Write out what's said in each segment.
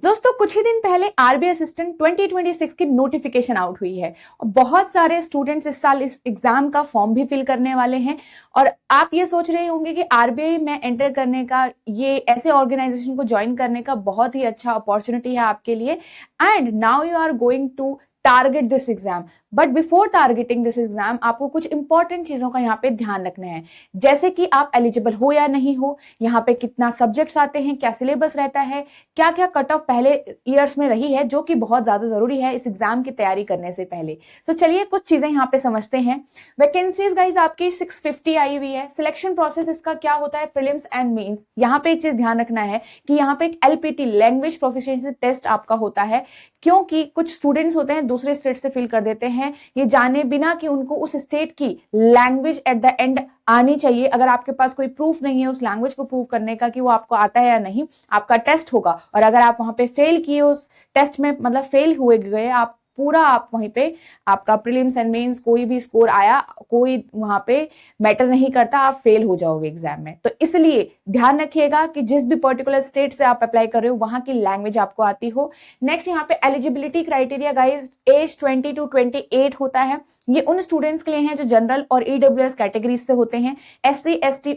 दोस्तों कुछ ही दिन पहले आरबीआई असिस्टेंट 2026 की नोटिफिकेशन आउट हुई है और बहुत सारे स्टूडेंट्स इस साल इस एग्जाम का फॉर्म भी फिल करने वाले हैं। और आप ये सोच रहे होंगे कि आरबीआई में एंटर करने का, ये ऐसे ऑर्गेनाइजेशन को ज्वाइन करने का बहुत ही अच्छा अपॉर्चुनिटी है आपके लिए। And now you are going to target this exam, but before targeting this exam आपको कुछ इंपॉर्टेंट चीजों का यहाँ पे ध्यान रखना है, जैसे कि आप एलिजिबल हो या नहीं हो, यहाँ पे कितना सब्जेक्ट्स आते हैं, क्या सिलेबस रहता है, क्या क्या कट ऑफ पहले ईयर्स में रही है, जो कि बहुत ज्यादा जरूरी है इस एग्जाम की तैयारी करने से पहले। तो चलिए कुछ चीजें यहाँ पे समझते हैं। वैकेंसीज गाइज आपकी 650 आई हुई है। सिलेक्शन प्रोसेस इसका क्या होता है, प्रीलिम्स एंड मेंस। यहाँ पे एक चीज ध्यान रखना है कि यहाँ पे एक एलपीटी लैंग्वेज प्रोफिशिएंसी टेस्ट आपका होता है, क्योंकि कुछ स्टूडेंट्स होते हैं दूसरे स्टेट से फिल कर देते हैं ये जाने बिना कि उनको उस स्टेट की लैंग्वेज एट द एंड आनी चाहिए। अगर आपके पास कोई प्रूफ नहीं है उस लैंग्वेज को प्रूव करने का कि वो आपको आता है या नहीं, आपका टेस्ट होगा और अगर आप वहां पे फेल किए उस टेस्ट में, मतलब फेल हुए गए आप पूरा, आप वहीं पे आपका प्रीलिम्स एंड मेंस कोई भी स्कोर आया, कोई वहां पे मैटर नहीं करता, आप फेल हो जाओगे एग्जाम में। तो इसलिए ध्यान रखिएगा कि जिस भी पर्टिकुलर स्टेट से आप अप्लाई कर रहे हो वहां की लैंग्वेज आपको आती हो। नेक्स्ट यहाँ पे eligibility criteria guys age 20 to 28 होता है। ये उन स्टूडेंट्स के लिए हैं जो जनरल और ईडब्ल्यूएस कैटेगरीज से होते हैं। SC ST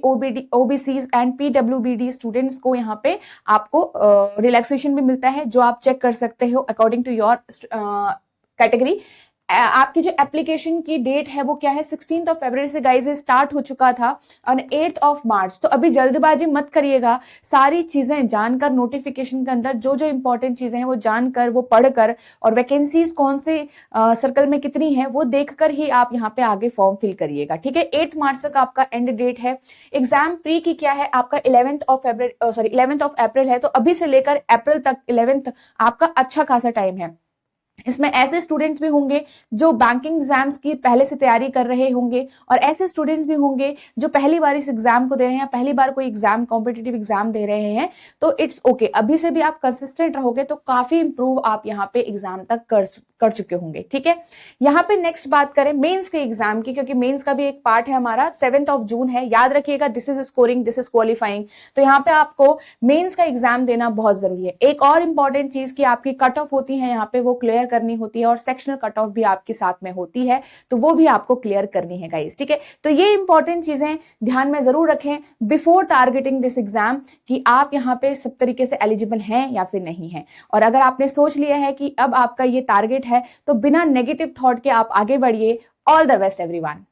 OBCs and PWBD students को यहाँ पे आपको रिलैक्सेशन भी मिलता है, जो आप चेक कर सकते हो अकॉर्डिंग टू योर कैटेगरी। आपकी जो एप्लीकेशन की डेट है वो क्या है, 16 फरवरी से गाइज स्टार्ट हो चुका था और 8 मार्च। तो अभी जल्दबाजी मत करिएगा, सारी चीजें जानकर नोटिफिकेशन के अंदर जो जो इंपॉर्टेंट चीजें हैं वो जानकर, वो पढ़कर, और वैकेंसीज कौन से सर्कल में कितनी है वो देखकर ही आप यहाँ पे आगे फॉर्म फिल करिएगा। ठीक है, 8 मार्च तक आपका एंड डेट है। एग्जाम प्री की क्या है आपका 11 अप्रैल है, तो अभी से लेकर अप्रैल तक 11 आपका अच्छा खासा टाइम है। इसमें ऐसे स्टूडेंट्स भी होंगे जो बैंकिंग एग्जाम्स की पहले से तैयारी कर रहे होंगे और ऐसे स्टूडेंट्स भी होंगे जो पहली बार इस एग्जाम को दे रहे हैं, पहली बार कोई एग्जाम कॉम्पिटिटिव एग्जाम दे रहे हैं। तो इट्स ओके, अभी से भी आप कंसिस्टेंट रहोगे तो काफी इंप्रूव आप यहाँ पे एग्जाम तक कर चुके होंगे। ठीक है, यहाँ पे नेक्स्ट बात करें मेंस के एग्जाम की, क्योंकि मेंस का भी एक पार्ट है हमारा, 7 जून है। याद रखिएगा, this is scoring, this is qualifying. तो यहाँ पे आपको मेंस का एग्जाम देना बहुत जरूरी है। एक और इंपॉर्टेंट चीज की आपकी कट ऑफ होती है यहाँ पे, वो क्लियर करनी होती है, और सेक्शनल कट ऑफ भी आपके साथ में होती है, तो वो भी आपको क्लियर करनी है गाइस। ठीक है, तो ये इंपॉर्टेंट चीजें ध्यान में जरूर रखें बिफोर टारगेटिंग दिस एग्जाम कि आप यहाँ पे सब तरीके से एलिजिबल हैं या फिर नहीं हैं। और अगर आपने सोच लिया है कि अब आपका ये टारगेट है तो बिना नेगेटिव थॉट के आप आगे बढ़िए। All the best everyone.